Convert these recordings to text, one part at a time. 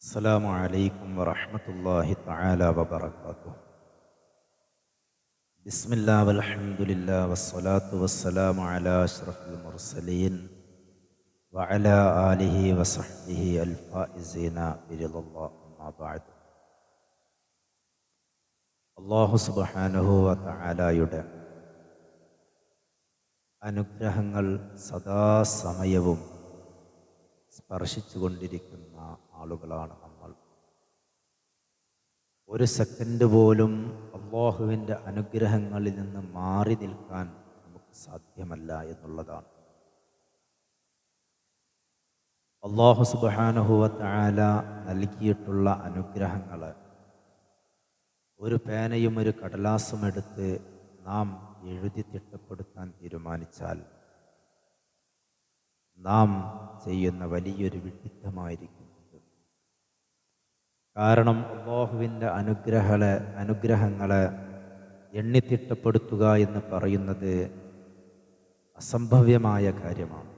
السلام عليكم ورحمة الله تعالى وبركاته. بسم الله والحمد لله والصلاة والسلام على أشرف المرسلين وعلى آله وصحبه الفائزين برضا الله. أما بعد. അല്ലാഹു സുബ്ഹാനഹു വ തആലയുടെ അനുഗ്രഹങ്ങൾ സദാസമയവും സ്പർശിച്ചുകൊണ്ടിരിക്കുന്ന ആളുകളാണ് നമ്മൾ. ഒരു സെക്കൻഡ് പോലും അല്ലാഹുവിൻ്റെ അനുഗ്രഹങ്ങളിൽ നിന്ന് മാറി നിൽക്കാൻ നമുക്ക് സാധ്യമല്ല എന്നുള്ളതാണ്. അല്ലാഹു സുബ്ഹാനഹു വ തആല നൽകിയിട്ടുള്ള അനുഗ്രഹങ്ങൾ ഒരു പേനയും ഒരു കടലാസും എടുത്ത് നാം എഴുതി തിട്ടപ്പെടുത്താൻ തീരുമാനിച്ചാൽ നാം ചെയ്യുന്ന വലിയൊരു വിഡ്ഢിത്തമായിരിക്കും. കാരണം അല്ലാഹുവിൻ്റെ അനുഗ്രഹങ്ങളെ എണ്ണിത്തിട്ടപ്പെടുത്തുക എന്ന് പറയുന്നത് അസംഭവ്യമായ കാര്യമാണ്.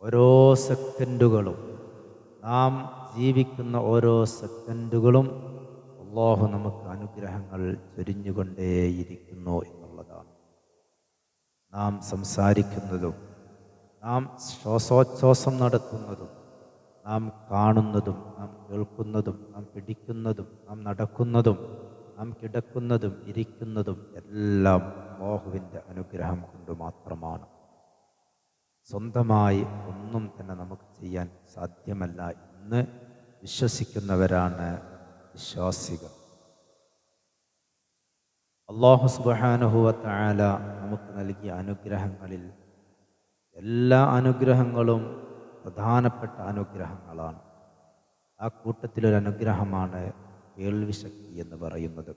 ഓരോ സെക്കൻഡുകളും, നാം ജീവിക്കുന്ന ഓരോ സെക്കൻഡുകളും അല്ലാഹു നമുക്ക് അനുഗ്രഹങ്ങൾ ചൊരിഞ്ഞുകൊണ്ടേയിരിക്കുന്നു എന്നുള്ളതാണ്. നാം സംസാരിക്കുന്നതും, നാം ശ്വാസോച്ഛ്വാസം നടത്തുന്നതും, നാം കാണുന്നതും, നാം കേൾക്കുന്നതും, നാം പിടിക്കുന്നതും, നാം നടക്കുന്നതും, നാം കിടക്കുന്നതും ഇരിക്കുന്നതും എല്ലാം അല്ലാഹുവിൻ്റെ അനുഗ്രഹം കൊണ്ട് മാത്രമാണ്. സ്വന്തമായി ഒന്നും തന്നെ നമുക്ക് ചെയ്യാൻ സാധ്യമല്ല എന്ന് വിശ്വസിക്കുന്നവരാണ് വിശ്വാസികൾ. അല്ലാഹു സുബ്ഹാനഹു വ തആല നമുക്ക് നൽകിയ അനുഗ്രഹങ്ങളിൽ എല്ലാ അനുഗ്രഹങ്ങളും പ്രധാനപ്പെട്ട അനുഗ്രഹങ്ങളാണ്. ആ കൂട്ടത്തിലൊരു അനുഗ്രഹമാണ് കേൾവി ശക്തി എന്ന് പറയുന്നത്.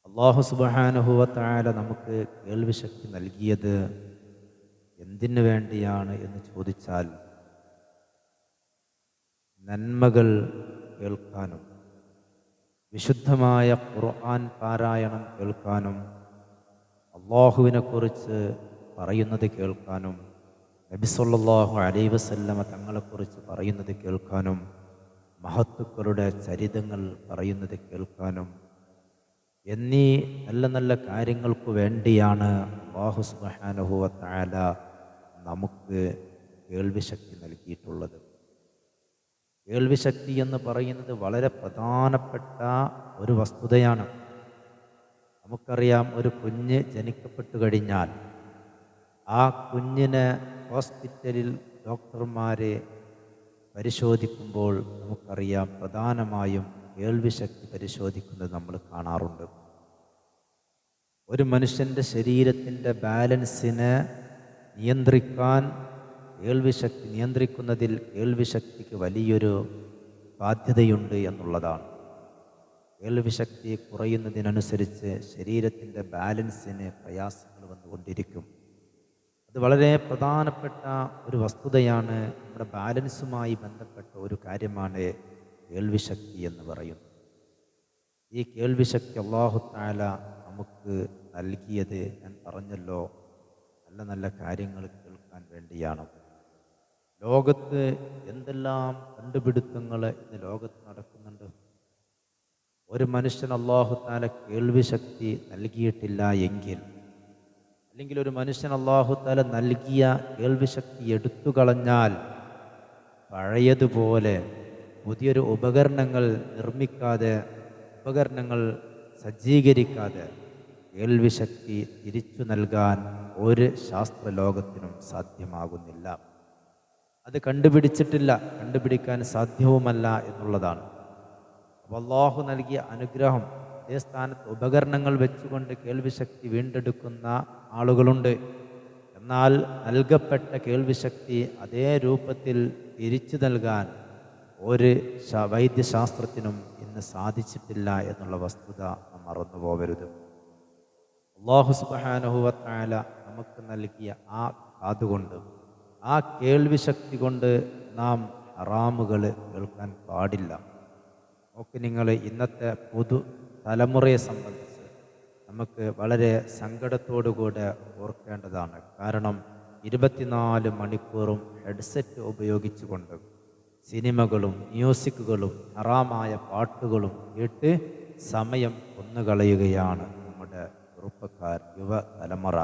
അല്ലാഹു സുബ്ഹാനഹു വ തആല നമുക്ക് കേൾവി ശക്തി നൽകിയത് എന്തിനു വേണ്ടിയാണ് എന്ന് ചോദിച്ചാൽ, നന്മകൾ കേൾക്കാനും വിശുദ്ധമായ ഖുർആൻ പാരായണം കേൾക്കാനും അല്ലാഹുവിനെക്കുറിച്ച് പറയുന്നത് കേൾക്കാനും നബി സല്ലല്ലാഹു അലൈഹി വസല്ലമ തങ്ങളെക്കുറിച്ച് പറയുന്നത് കേൾക്കാനും മഹത്തുക്കളുടെ ചരിതങ്ങൾ പറയുന്നത് കേൾക്കാനും എന്നീ നല്ല നല്ല കാര്യങ്ങൾക്ക് വേണ്ടിയാണ് അല്ലാഹു സുബ്ഹാനഹു വ തആല നമുക്ക് കേൾവിശക്തി നൽകിയിട്ടുള്ളത്. കേൾവിശക്തി എന്ന് പറയുന്നത് വളരെ പ്രധാനപ്പെട്ട ഒരു വസ്തുതയാണ്. നമുക്കറിയാം, ഒരു കുഞ്ഞ് ജനിക്കപ്പെട്ടു കഴിഞ്ഞാൽ ആ കുഞ്ഞിനെ ഹോസ്പിറ്റലിൽ ഡോക്ടർമാരെ പരിശോധിക്കുമ്പോൾ നമുക്കറിയാം, പ്രധാനമായും കേൾവിശക്തി പരിശോധിക്കുന്നത് നമ്മൾ കാണാറുണ്ട്. ഒരു മനുഷ്യൻ്റെ ശരീരത്തിൻ്റെ ബാലൻസിനെ നിയന്ത്രിക്കാൻ നിയന്ത്രിക്കുന്നതിൽ കേൾവിശക്തിക്ക് വലിയൊരു ബാധ്യതയുണ്ട് എന്നുള്ളതാണ്. കേൾവിശക്തി കുറയുന്നതിനനുസരിച്ച് ശരീരത്തിൻ്റെ ബാലൻസിന് പ്രയാസങ്ങൾ വന്നുകൊണ്ടിരിക്കും. അത് വളരെ പ്രധാനപ്പെട്ട ഒരു വസ്തുതയാണ്. നമ്മുടെ ബാലൻസുമായി ബന്ധപ്പെട്ട ഒരു കാര്യമാണ് കേൾവിശക്തി എന്ന് പറയുന്നത്. ഈ കേൾവിശക്തി അല്ലാഹു തആല നമുക്ക് നൽകിയത്, ഞാൻ പറഞ്ഞല്ലോ, നല്ല നല്ല കാര്യങ്ങൾ കേൾക്കാൻ വേണ്ടിയാണ്. ലോകത്ത് എന്തെല്ലാം കണ്ടുപിടുത്തങ്ങൾ ഇന്ന് ലോകത്ത് നടക്കുന്നുണ്ട്. ഒരു മനുഷ്യൻ അല്ലാഹു തആല കേൾവിശക്തി നൽകിയിട്ടില്ല എങ്കിൽ, അല്ലെങ്കിൽ ഒരു മനുഷ്യൻ അല്ലാഹു തആല നൽകിയ കേൾവിശക്തി എടുത്തു കളഞ്ഞാൽ, പഴയതുപോലെ പുതിയൊരു ഉപകരണങ്ങൾ നിർമ്മിക്കാതെ, ഉപകരണങ്ങൾ സജ്ജീകരിക്കാതെ കേൾവിശക്തി തിരിച്ചു നൽകാൻ ഒരു ശാസ്ത്രലോകത്തിനും സാധ്യമാകുന്നില്ല. അത് കണ്ടുപിടിച്ചിട്ടില്ല, കണ്ടുപിടിക്കാൻ സാധ്യവുമല്ല എന്നുള്ളതാണ്. അപ്പോൾ അല്ലാഹു നൽകിയ അനുഗ്രഹം, അതേ സ്ഥാനത്ത് ഉപകരണങ്ങൾ വെച്ചുകൊണ്ട് കേൾവിശക്തി വീണ്ടെടുക്കുന്ന ആളുകളുണ്ട്. എന്നാൽ നൽകപ്പെട്ട കേൾവിശക്തി അതേ രൂപത്തിൽ തിരിച്ചു നൽകാൻ ഒരു വൈദ്യശാസ്ത്രത്തിനും ഇന്ന് സാധിച്ചിട്ടില്ല എന്നുള്ള വസ്തുത നാം മറന്നു പോകരുത്. അല്ലാഹു സുബ്ഹാനഹു വ തആല നമുക്ക് നൽകിയ ആ കാതുകൊണ്ട്, ആ കേൾവിശക്തി കൊണ്ട് നാം ഹറാമുകൾ കേൾക്കാൻ പാടില്ല. നോക്ക് നിങ്ങൾ, ഇന്നത്തെ പുതു തലമുറയെ സംബന്ധിച്ച് നമുക്ക് വളരെ സങ്കടത്തോടുകൂടെ ഓർക്കേണ്ടതാണ്. കാരണം 24 മണിക്കൂറും ഹെഡ്സെറ്റ് ഉപയോഗിച്ചുകൊണ്ട് സിനിമകളും മ്യൂസിക്കുകളും ഹറാമായ പാട്ടുകളും കേട്ട് സമയം കൊന്നുകളയുകയാണ് നമ്മുടെ യുവ തലമുറ.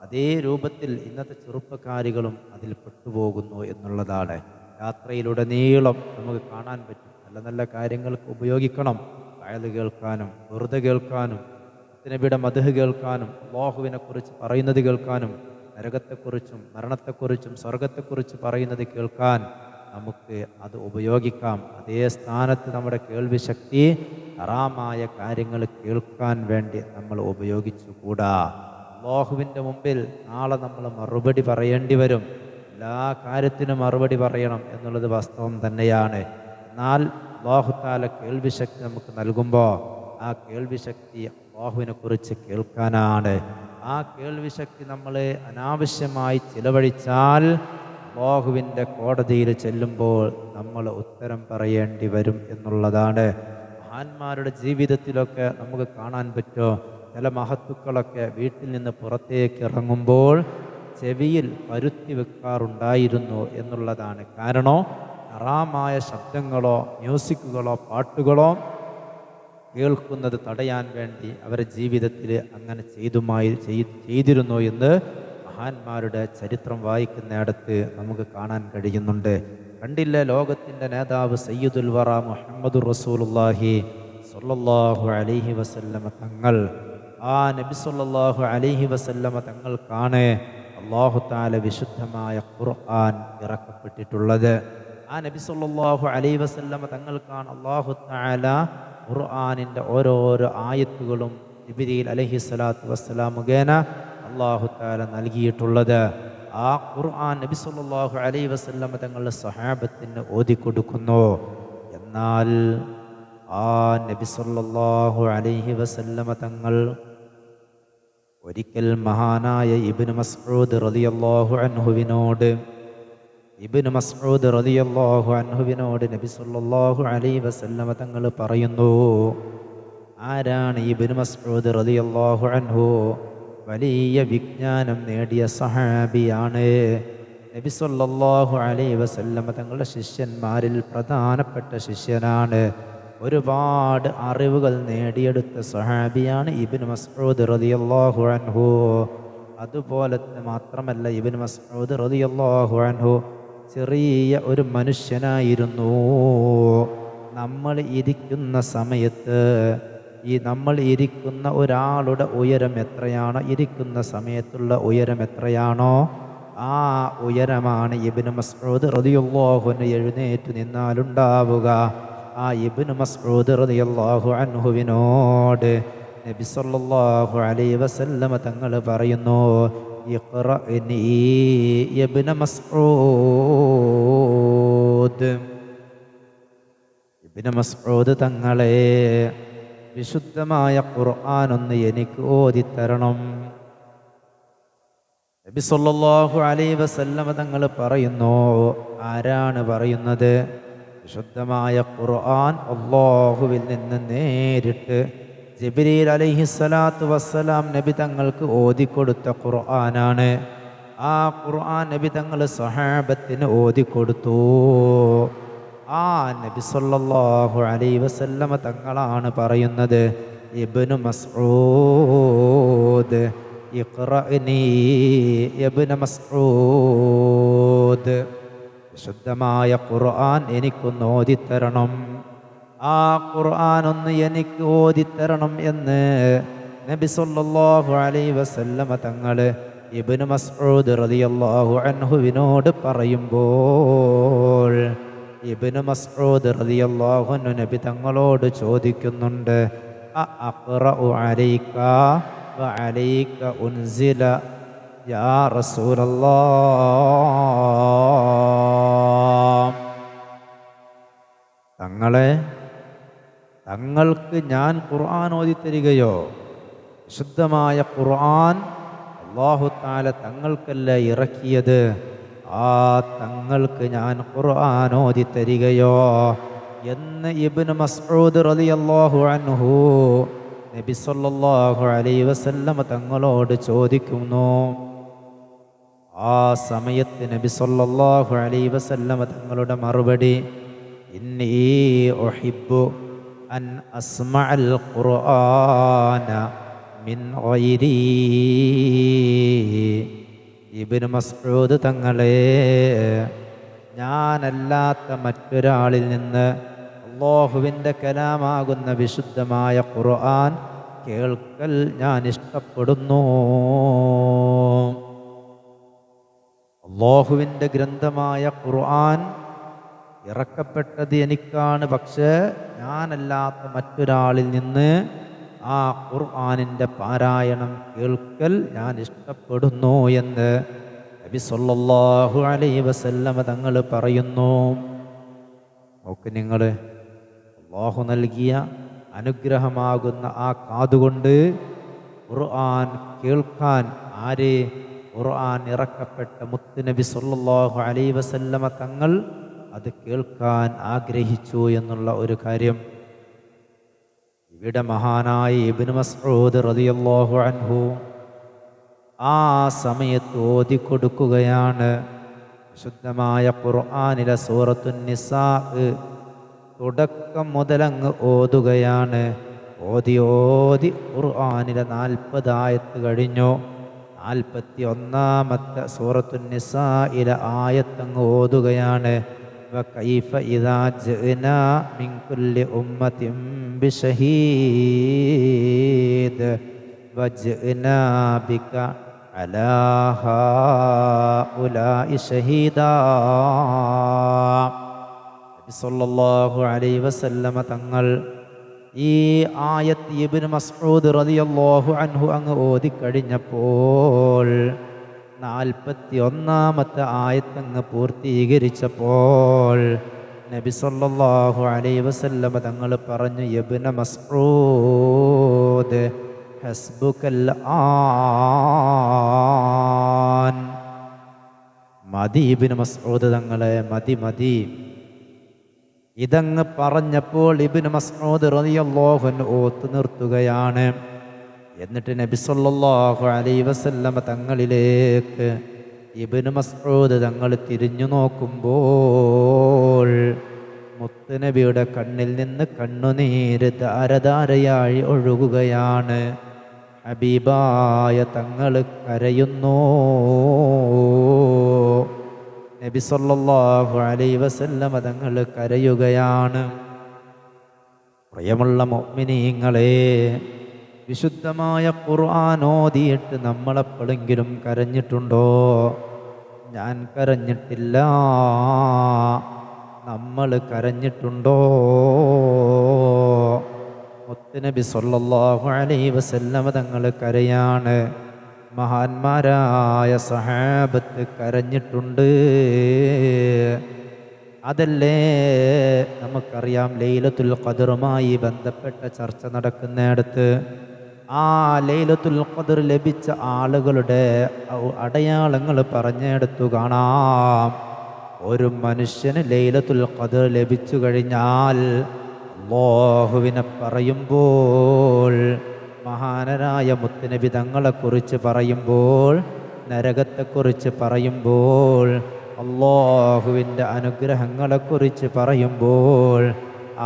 അതേ രൂപത്തിൽ ഇന്നത്തെ ചെറുപ്പക്കാരികളും അതിൽ പെട്ടുപോകുന്നു എന്നുള്ളതാണ്. യാത്രയിലുടനീളം നമുക്ക് കാണാൻ പറ്റും. നല്ല നല്ല കാര്യങ്ങൾക്ക് ഉപയോഗിക്കണം. വയല് കേൾക്കാനും വെറുതെ കേൾക്കാനും നബിയുടെ മദ്ഹ് കേൾക്കാനും അല്ലാഹുവിനെ കുറിച്ച് പറയുന്നത് കേൾക്കാനും നരകത്തെക്കുറിച്ചും മരണത്തെക്കുറിച്ചും സ്വർഗത്തെക്കുറിച്ച് പറയുന്നത് കേൾക്കാൻ നമുക്ക് അത് ഉപയോഗിക്കാം. അതേ സ്ഥാനത്ത് നമ്മുടെ കേൾവി ശക്തി ഹറാമായ കാര്യങ്ങൾ കേൾക്കാൻ വേണ്ടി നമ്മൾ ഉപയോഗിച്ചുകൂടാ. അല്ലാഹുവിൻ്റെ മുമ്പിൽ നാളെ നമ്മൾ മറുപടി പറയേണ്ടി വരും. എല്ലാ കാര്യത്തിനും മറുപടി പറയണം എന്നുള്ളത് വാസ്തവം തന്നെയാണ്. എന്നാൽ അല്ലാഹു തആല കേൾവി ശക്തി നമുക്ക് നൽകുമ്പോൾ ആ കേൾവി ശക്തി അല്ലാഹുവിനെ കുറിച്ച് കേൾക്കാനാണ്. ആ കേൾവി ശക്തി നമ്മൾ അനാവശ്യമായി ചിലവഴിച്ചാൽ അല്ലാഹുവിൻ്റെ കോടതിയിൽ ചെല്ലുമ്പോൾ നമ്മൾ ഉത്തരം പറയേണ്ടി വരും എന്നുള്ളതാണ്. മഹാന്മാരുടെ ജീവിതത്തിലൊക്കെ നമുക്ക് കാണാൻ പറ്റുമോ? ചില മഹത്തുക്കളൊക്കെ വീട്ടിൽ നിന്ന് പുറത്തേക്ക് ഇറങ്ങുമ്പോൾ ചെവിയിൽ പരുത്തി വെക്കാറുണ്ടായിരുന്നു എന്നുള്ളതാണ്. കാരണം ഹറാമായ ശബ്ദങ്ങളോ മ്യൂസിക്കുകളോ പാട്ടുകളോ കേൾക്കുന്നത് തടയാൻ വേണ്ടി അവരുടെ ജീവിതത്തിൽ അങ്ങനെ ചെയ്തിരുന്നു എന്ന് മഹാന്മാരുടെ ചരിത്രം വായിക്കുന്നിടത്ത് നമുക്ക് കാണാൻ കഴിയുന്നുണ്ട്. കണ്ടില്ല, ലോകത്തിൻ്റെ നേതാവ് സയ്യിദുൽ വറ മുഹമ്മദുർ റസൂലുള്ളാഹി സ്വല്ലല്ലാഹു അലൈഹി വസല്ലമ തങ്ങൾ, ആ നബി സ്വല്ലല്ലാഹു അലൈഹി വസല്ലമ തങ്ങൾക്കാണ് അല്ലാഹു തആല വിശുദ്ധമായ ഖുർആൻ ഇറക്കപ്പെട്ടിട്ടുള്ളത്. ആ നബി സ്വല്ലല്ലാഹു അലൈഹി വസല്ലമ തങ്ങൾക്കാണ് അല്ലാഹു തആല ഖുർആനിൻ്റെ ഓരോരോ ആയത്തുകളും ജിബ്രീൽ അലൈഹിസ്സലാത്തു വസ്സലാം മുഖേന അല്ലാഹു തആല നൽകിയിട്ടുള്ളത്. ആ ഖുർആൻ നബി സല്ലല്ലാഹു അലൈഹി വസല്ലം തങ്ങളുടെ സ്വഹാബത്തിന് ഓതിക്കൊടുക്കുന്നു. എന്നാൽ ആ നബി സല്ലല്ലാഹു അലൈഹി വസല്ലം തങ്ങൾ ഒരിക്കൽ മഹാനായ ഇബ്നു മസ്ഊദ് റളിയല്ലാഹു അൻഹുവിനോട് നബി സല്ലല്ലാഹു അലൈഹി വസല്ലം തങ്ങൾ പറയുന്നു. ആരാണ് ഇബ്നു മസ്ഊദ് റളിയല്ലാഹു അൻഹു? വലിയ വിജ്ഞാനം നേടിയ സഹാബിയാണ്. നബി സല്ലല്ലാഹു അലൈഹി വസല്ലം തങ്ങളുടെ ശിഷ്യന്മാരിൽ പ്രധാനപ്പെട്ട ശിഷ്യനാണ്. ഒരുപാട് അറിവുകൾ നേടിയെടുത്ത സഹാബിയാണ് ഇബ്നു മസ്ഊദ് റളിയല്ലാഹു അൻഹു. അതുപോലെ മാത്രമല്ല, ഇബ്നു മസ്ഊദ് റളിയല്ലാഹു അൻഹു ചെറിയ ഒരു മനുഷ്യനായിരുന്നു. നമ്മൾ ഇരിക്കുന്ന സമയത്ത് നമ്മൾ ഇരിക്കുന്ന ഒരാളുടെ ഉയരം എത്രയാണോ, ഇരിക്കുന്ന സമയത്തുള്ള ഉയരം എത്രയാണോ, ആ ഉയരമാണ് ഇബ്നു മസ്ഊദ് റളിയല്ലാഹു അൻഹു എഴുന്നേറ്റ് നിന്നാലുണ്ടാവുക. ആ ഇബ്നു മസ്ഊദ് റളിയല്ലാഹു അൻഹുവിനോട് നബി സല്ലല്ലാഹു അലൈഹി വസല്ലം തങ്ങൾ പറയുന്നു, ഇഖ്റഇനി ഇബ്നു മസ്ഊദ്, ഇബ്നു മസ്ഊദ് തങ്ങളെ വിശുദ്ധമായ ഖുർആൻ ഒന്ന് എനിക്ക് ഓതിത്തരണം. നബി സല്ലല്ലാഹു അലൈഹി വസല്ലം തങ്ങൾ പറയുന്നു. ആരാണ് പറയുന്നത്? വിശുദ്ധമായ ഖുർആൻ അല്ലാഹുവിൽ നിന്ന് നേരിട്ട് ജിബ്രീൽ അലൈഹിസ്സലാത്തു വസ്സലാം നബി തങ്ങൾക്ക് ഓതിക്കൊടുത്ത ഖുർആനാണ്. ആ ഖുർആൻ നബി തങ്ങൾ സ്വഹാബത്തിന് ഓതിക്കൊടുത്തു. ആ നബി സല്ലല്ലാഹു അലൈഹി വസല്ലം തങ്ങളാണ് പറയുന്നത്, ഇബ്നു മസ്ഊദ് ഇഖ്റഇനി ഇബ്നു മസ്ഊദ്, വിശുദ്ധമായ ഖുർആൻ എനിക്കൊന്ന് ഓതിത്തരണം, ആ ഖുർആൻ ഒന്ന് എനിക്ക് ഓതിത്തരണം എന്ന് നബി സല്ലല്ലാഹു അലൈഹി വസല്ലം തങ്ങൾ ഇബ്നു മസ്ഊദ് റളിയല്ലാഹു അൻഹുവിനോട് പറയുമ്പോൾ ഇബ്നു മസ്ഊദ് റളിയല്ലാഹു അൻഹു നബി തങ്ങളോട് ചോദിക്കുന്നുണ്ട്, അഖ്റഉ അലൈക വഅലൈക ഉൻസില യാ റസൂലല്ലാഹ്, തങ്ങളെ തങ്ങൾക്ക് ഞാൻ ഖുർആൻ ഓതിത്തരികയോ? വിശുദ്ധമായ ഖുർആൻ അല്ലാഹു തആല തങ്ങൾക്കല്ല ഇറക്കിയത്, ആ തങ്ങൾക്ക് ഞാൻ ഖുർആൻ ഓതിത്തരികയോ എന്ന് ഇബ്നു മസ്ഊദ് റളിയല്ലാഹു അൻഹു നബി സല്ലല്ലാഹു അലൈഹി വസല്ലം തങ്ങളോട് ചോദിക്കുന്നു. ആ സമയത്ത് നബി സല്ലല്ലാഹു അലൈഹി വസല്ലം തങ്ങളുടെ മറുപടി, ഇന്നി ഉഹിബ്ബു അൻ അസ്മഅൽ ഖുർആന മിൻ ഗൈരി. ഇബ്നു മസ്ഊദ് തങ്ങളെ, ഞാനല്ലാത്ത മറ്റൊരാളിൽ നിന്ന് അല്ലാഹുവിൻ്റെ കലാമാകുന്ന വിശുദ്ധമായ ഖുർആൻ കേൾക്കൽ ഞാൻ ഇഷ്ടപ്പെടുന്നു. അല്ലാഹുവിൻ്റെ ഗ്രന്ഥമായ ഖുർആൻ ഇറക്കപ്പെട്ടത് എനിക്കാണ്, പക്ഷേ ഞാനല്ലാത്ത മറ്റൊരാളിൽ നിന്ന് ആ ഖുർആനിൻ്റെ പാരായണം കേൾക്കൽ ഞാൻ ഇഷ്ടപ്പെടുന്നു എന്ന് നബി സല്ലല്ലാഹു അലൈഹി വസല്ലമ തങ്ങൾ പറയുന്നു. നോക്ക് നിങ്ങൾ, അല്ലാഹു നൽകിയ അനുഗ്രഹമാകുന്ന ആ കാതുകൊണ്ട് ഖുർആൻ കേൾക്കാൻ, ആര്? ഖുർആൻ ഇറക്കപ്പെട്ട മുത്തുനബി സല്ലല്ലാഹു അലൈഹി വസല്ലമ തങ്ങൾ അത് കേൾക്കാൻ ആഗ്രഹിച്ചു എന്നുള്ള ഒരു കാര്യം ഇവിടെ മഹാനായ ഇബ്നു മസ്ഊദ് റളിയല്ലാഹു അൻഹു ആ സമയത്ത് ഓതിക്കൊടുക്കുകയാണ്. വിശുദ്ധമായ ഖുർആനിലെ സൂറത്തുൻ നിസാ തുടക്കം മുതലങ്ങ് ഓതുകയാണ്. ഓതി ഓതി ഖുർആനിലെ 40 ആയത്ത് കഴിഞ്ഞു. 41-ാമത്തെ സൂറത്തുൻ നിസായിലെ ആയത്തങ്ങ് ഓതുകയാണ്. വകൈഫ ഇദാ ജഅനാ മിൻ കുല്ലി ഉമ്മത്തിൻ ബിശഹീദ് വജഅനാ ബിക അലാ ഹൗലാഇ ഷഹീദാ. നബി സല്ലല്ലാഹു അലൈഹി വസല്ലമ തങ്ങൾ ഈ ആയത്ത് ഇബ്നു മസ്ഊദ് റളിയല്ലാഹു അൻഹു അങ്ങ് ഓതിക്കഴിഞ്ഞപ്പോൾ 41-ാമത്തെ ആയത്തങ്ങ് പൂർത്തീകരിച്ചപ്പോൾ നബി സല്ലല്ലാഹു അലൈഹി വസല്ലമ തങ്ങൾ പറഞ്ഞു, ഇബ്നു മസ്ഊദ് ഹസ്ബുകൽ ആൻ. മതി ഇബ്നു മസ്ഊദ് തങ്ങളെ, മതി മതി. ഇതങ്ങ് പറഞ്ഞപ്പോൾ ഇബ്നു മസ്ഊദ് റളിയല്ലാഹു അൻഹു ഓത്തു നിർത്തുകയാണ്. എന്നിട്ട് നബി സല്ലല്ലാഹു അലൈഹി വസല്ലമ തങ്ങളിലേക്ക് ഇബ്നു മസ്ഊദ് തങ്ങൾ തിരിഞ്ഞു നോക്കുമ്പോൾ മുത്തുനബിയുടെ കണ്ണിൽ നിന്ന് കണ്ണുനീര് ധാരധാരയായി ഒഴുകുകയാണ്. ഹബീബായ തങ്ങൾ കരയുന്നു. നബി സല്ലല്ലാഹു അലൈഹി വസല്ലമ തങ്ങൾ കരയുകയാണ്. പ്രിയമുള്ള മുഅ്മിനീങ്ങളെ, വിശുദ്ധമായ ഖുർആൻ ഓതിയിട്ട് നമ്മളെപ്പോഴെങ്കിലും കരഞ്ഞിട്ടുണ്ടോ? ഞാൻ കരഞ്ഞിട്ടില്ല. നമ്മൾ കരഞ്ഞിട്ടുണ്ടോ? മുത്തുനബി സല്ലല്ലാഹു അലൈഹി വസല്ലമ തങ്ങൾ കരയാണ്. മഹാന്മാരായ സഹാബത്ത് കരഞ്ഞിട്ടുണ്ട്. അതല്ലേ നമുക്കറിയാം, ലൈലത്തുൽ ഖദറുമായി ബന്ധപ്പെട്ട ചർച്ച നടക്കുന്നിടത്ത് ആ ലൈലത്തുൽ ഖദർ ലഭിച്ച ആളുകളുടെ അടയാളങ്ങൾ പറഞ്ഞെടുത്തു കാണാം. ഒരു മനുഷ്യന് ലൈലത്തുൽ ഖദർ ലഭിച്ചു കഴിഞ്ഞാൽ അല്ലാഹുവിനെ പറയുമ്പോൾ, മഹാനരായ മുത്തുനബി തങ്ങളെക്കുറിച്ച് പറയുമ്പോൾ, നരകത്തെക്കുറിച്ച് പറയുമ്പോൾ, അല്ലാഹുവിൻ്റെ അനുഗ്രഹങ്ങളെക്കുറിച്ച് പറയുമ്പോൾ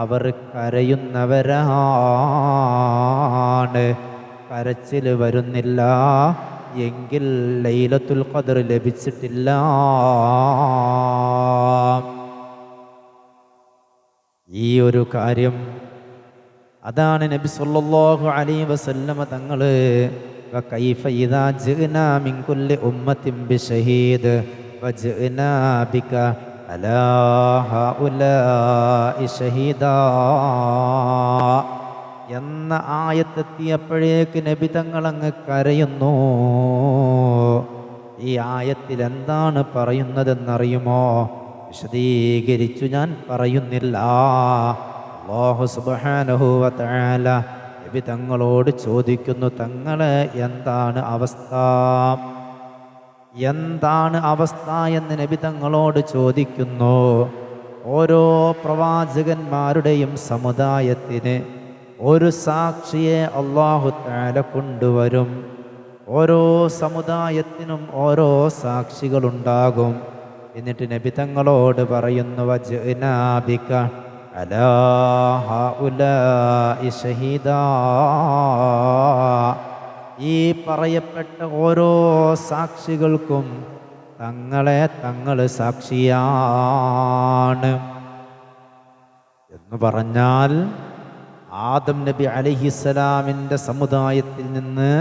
അവർ കരയുന്നവരാണ്. കരച്ചിൽ വരുന്നില്ല എങ്കിൽ ലൈലത്തുൽ ഖദർ ലഭിച്ചിട്ടില്ല. ഈ ഒരു കാര്യം അതാണ് നബി സല്ലല്ലാഹു അലൈഹി വസല്ലമ തങ്ങൾ വകൈഫ ഇദാ ജഅനാ മിൻ കുല്ലി ഉമ്മത്തിൻ ബിശഹീദ് വജഅനാ ബിക അലാ ഹൗലാഇ ഷഹീദാ എന്ന ആയത്തെത്തിയപ്പോഴേക്ക് നബി തങ്ങളങ്ങ് കരയുന്നു. ഈ ആയത്തിൽ എന്താണ് പറയുന്നതെന്നറിയുമോ? വിശദീകരിച്ചു ഞാൻ പറയുന്നില്ല. അല്ലാഹു സുബ്ഹാനഹു വ തആല നബി തങ്ങളോട് ചോദിക്കുന്നു, തങ്ങളെ എന്താണ് അവസ്ഥ? എന്താണ് അവസ്ഥ എന്ന് നബി തങ്ങളോട് ചോദിക്കുന്നു. ഓരോ പ്രവാചകന്മാരുടെയും സമുദായത്തിന് ഒരു സാക്ഷിയെ അല്ലാഹു തആല കൊണ്ടുവരും. ഓരോ സമുദായത്തിനും ഓരോ സാക്ഷികളുണ്ടാകും. എന്നിട്ട് നബി തങ്ങളോട് പറയുന്നു, വജ്നാ ബിക അലാ ഹൗലാഇ ഷഹീദാ, ഈ പറയപ്പെട്ട ഓരോ സാക്ഷികൾക്കും തങ്ങൾ സാക്ഷിയാണ് എന്ന് പറഞ്ഞാൽ, ആദം നബി അലൈഹിസ്സലാമിൻ്റെ സമുദായത്തിൽ നിന്ന്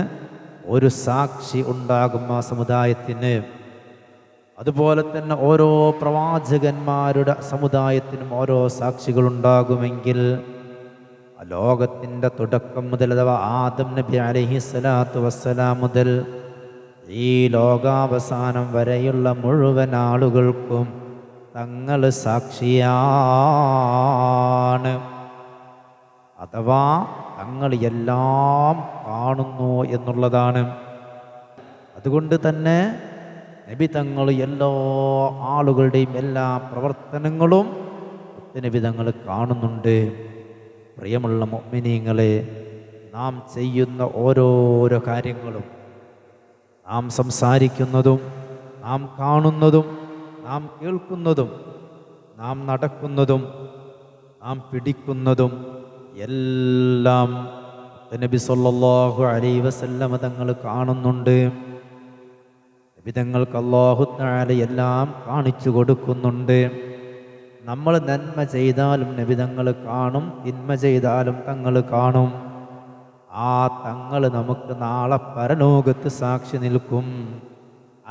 ഒരു സാക്ഷി ഉണ്ടാകും ആ സമുദായത്തിന്. അതുപോലെ തന്നെ ഓരോ പ്രവാചകന്മാരുടെ സമുദായത്തിനും ഓരോ സാക്ഷികളുണ്ടാകുമെങ്കിൽ ലോകത്തിൻ്റെ തുടക്കം മുതൽ, അഥവാ ആദം നബി അലൈഹിസ്സലാത്തു വസ്സലാം മുതൽ ഈ ലോകാവസാനം വരെയുള്ള മുഴുവൻ ആളുകൾക്കും തങ്ങൾ സാക്ഷിയാണ്. അഥവാ തങ്ങൾ എല്ലാം കാണുന്നു എന്നുള്ളതാണ്. അതുകൊണ്ട് തന്നെ നബി തങ്ങൾ എല്ലാ ആളുകളുടെയും എല്ലാ പ്രവർത്തനങ്ങളും നബി തങ്ങൾ കാണുന്നുണ്ട്. പ്രിയമുള്ള മുഅ്മിനീങ്ങളെ, നാം ചെയ്യുന്ന ഓരോരോ കാര്യങ്ങളും, നാം സംസാരിക്കുന്നതും, നാം കാണുന്നതും, നാം കേൾക്കുന്നതും, നാം നടക്കുന്നതും, നാം പിടിക്കുന്നതും എല്ലാം നബി സല്ലല്ലാഹു അലൈഹി വസല്ലമ തങ്ങൾ കാണുന്നുണ്ട്. നബി തങ്ങൾക്ക് അല്ലാഹു തആല എല്ലാം കാണിച്ചു കൊടുക്കുന്നുണ്ട്. നമ്മൾ നന്മ ചെയ്താലും നബി തങ്ങൾ കാണും, തിന്മ ചെയ്താലും തങ്ങൾ കാണും. ആ തങ്ങൾ നമുക്ക് നാളെ പരലോകത്ത് സാക്ഷി നിൽക്കും.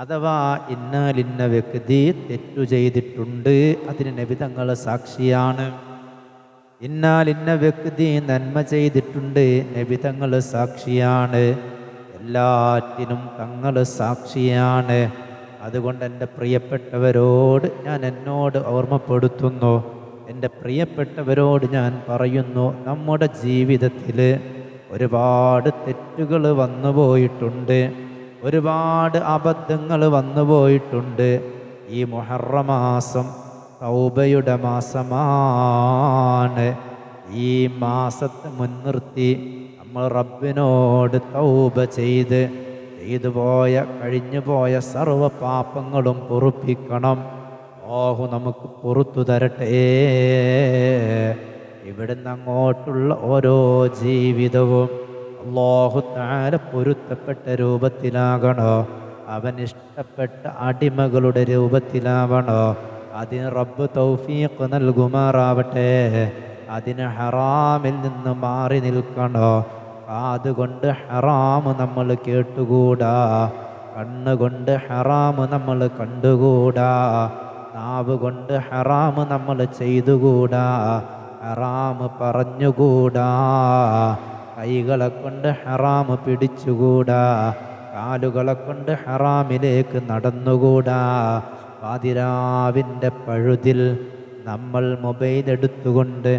അഥവാ ഇന്നാലിന്ന വ്യക്തി തെറ്റു ചെയ്തിട്ടുണ്ട്, അതിന് നബി തങ്ങൾ സാക്ഷിയാണ്. ഇന്നാലിന്ന വ്യക്തി നന്മ ചെയ്തിട്ടുണ്ട്, നബി തങ്ങൾ സാക്ഷിയാണ്. എല്ലാറ്റിനും തങ്ങൾ സാക്ഷിയാണ്. അതുകൊണ്ട് എൻ്റെ പ്രിയപ്പെട്ടവരോട് ഞാൻ എന്നോട് ഓർമ്മപ്പെടുത്തുന്നു, എൻ്റെ പ്രിയപ്പെട്ടവരോട് ഞാൻ പറയുന്നു, നമ്മുടെ ജീവിതത്തിൽ ഒരുപാട് തെറ്റുകൾ വന്നു പോയിട്ടുണ്ട്, ഒരുപാട് അബദ്ധങ്ങൾ വന്നു പോയിട്ടുണ്ട്. ഈ മുഹറം മാസം തൗബയുടെ മാസമാണ്. ഈ മാസത്തെ മുൻനിർത്തി നമ്മൾ റബ്ബിനോട് തൗബ ചെയ്ത് കഴിഞ്ഞു പോയ സർവ്വ പാപങ്ങളും പൊറുപ്പിക്കണം. അല്ലാഹു നമുക്ക് പൊറുത്തു തരട്ടെ. ഇവിടുന്ന് അങ്ങോട്ടുള്ള ഓരോ ജീവിതവും അല്ലാഹു തആല പൊരുത്തപ്പെട്ട രൂപത്തിലാകണോ, അവൻ ഇഷ്ടപ്പെട്ട അടിമകളുടെ രൂപത്തിലാവണോ. അതിന് റബ്ബ് തൗഫീഖ് നൽകുമാറാവട്ടെ. അതിന് ഹറാമിൽ നിന്ന് മാറി നിൽക്കണോ. കാതുകൊണ്ട് ഹറാമ് നമ്മൾ കേട്ടുകൂടാ, കണ്ണുകൊണ്ട് ഹറാമ് നമ്മൾ കണ്ടുകൂടാ, നാവ് കൊണ്ട് ഹറാമ് നമ്മൾ ചെയ്തുകൂടാ, ഹറാമ് പറഞ്ഞുകൂടാ, കൈകളെ കൊണ്ട് ഹറാമ് പിടിച്ചുകൂടാ, കാലുകളെ കൊണ്ട് ഹറാമിലേക്ക് നടന്നുകൂടാ. പാതിരാവിൻ്റെ പഴുതിൽ നമ്മൾ മൊബൈൽ എടുത്തുകൊണ്ട്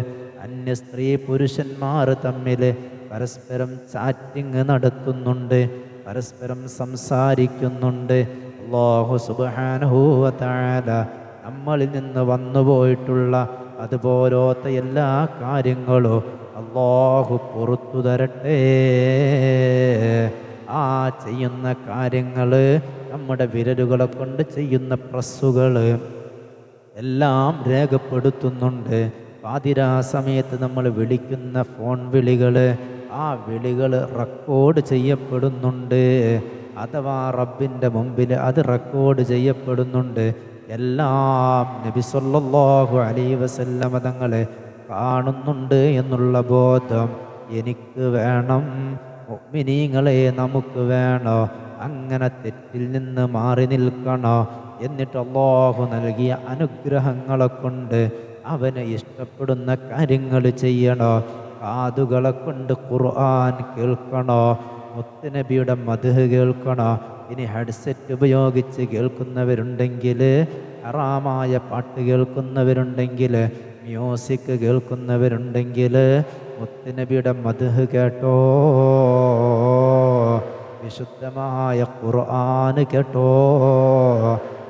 അന്യ സ്ത്രീ പുരുഷന്മാർ തമ്മിൽ പരസ്പരം ചാറ്റിങ് നടത്തുന്നുണ്ട്, പരസ്പരം സംസാരിക്കുന്നുണ്ട്. അല്ലാഹു സുബ്ഹാനഹു വ തആല നമ്മളിൽ നിന്ന് വന്നുപോയിട്ടുള്ള അതുപോലത്തെ എല്ലാ കാര്യങ്ങളും അല്ലാഹു പുറത്തു തരട്ടെ. ആ ചെയ്യുന്ന കാര്യങ്ങൾ, നമ്മുടെ വിരലുകളെ കൊണ്ട് ചെയ്യുന്ന പ്രസ്സുകൾ എല്ലാം രേഖപ്പെടുത്തുന്നുണ്ട്. പാതിരാ സമയത്ത് നമ്മൾ വിളിക്കുന്ന ഫോൺ വിളികൾ, ആ വിളികൾ റെക്കോർഡ് ചെയ്യപ്പെടുന്നുണ്ട്. അഥവാ റബ്ബിൻ്റെ മുമ്പിൽ അത് റെക്കോർഡ് ചെയ്യപ്പെടുന്നുണ്ട്. എല്ലാം നബി സല്ലല്ലാഹു അലൈഹി വസല്ലമ തങ്ങളെ കാണുന്നുണ്ട് എന്നുള്ള ബോധം എനിക്ക് വേണം. മുഅ്മിനീങ്ങളെ നമുക്ക് വേണോ. അങ്ങനെ തെറ്റിൽ നിന്ന് മാറി നിൽക്കണോ. എന്നിട്ട് അല്ലാഹു നൽകിയ അനുഗ്രഹങ്ങളെ കൊണ്ട് അവന് ഇഷ്ടപ്പെടുന്ന കാര്യങ്ങൾ ചെയ്യണോ. കാതുകളെ കൊണ്ട് ഖുർആൻ കേൾക്കണോ, മുത്തുനബിയുടെ മദ്ഹ് കേൾക്കണോ. ഇനി ഹെഡ്സെറ്റ് ഉപയോഗിച്ച് കേൾക്കുന്നവരുണ്ടെങ്കിൽ, ഹറാമായ പാട്ട് കേൾക്കുന്നവരുണ്ടെങ്കിൽ, മ്യൂസിക് കേൾക്കുന്നവരുണ്ടെങ്കിൽ മുത്തുനബിയുടെ മദ്ഹ് കേട്ടോ, വിശുദ്ധമായ ഖുർആൻ കേട്ടോ,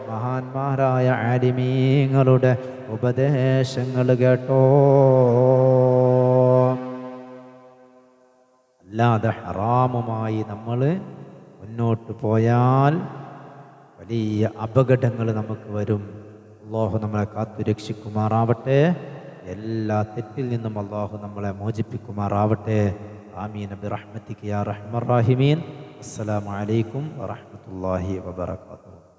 മഹാന്മാരായ ആലിമീങ്ങളുടെ ഉപദേശങ്ങൾ കേട്ടോ. അല്ലാതെ ഹറാമുമായി നമ്മൾ മുന്നോട്ട് പോയാൽ വലിയ അപകടങ്ങൾ നമുക്ക് വരും. അള്ളാഹു നമ്മളെ കാത്തു രക്ഷിക്കുമാറാവട്ടെ. എല്ലാ തെറ്റിൽ നിന്നും അള്ളാഹു നമ്മളെ മോചിപ്പിക്കുമാറാവട്ടെ. ആമീൻ ബിറഹ്മതിക യാ റഹ്മർ റഹീമീൻ. അസ്സലാമു അലൈക്കും വറഹ്മത്തുള്ളാഹി വബറകാതുഹു.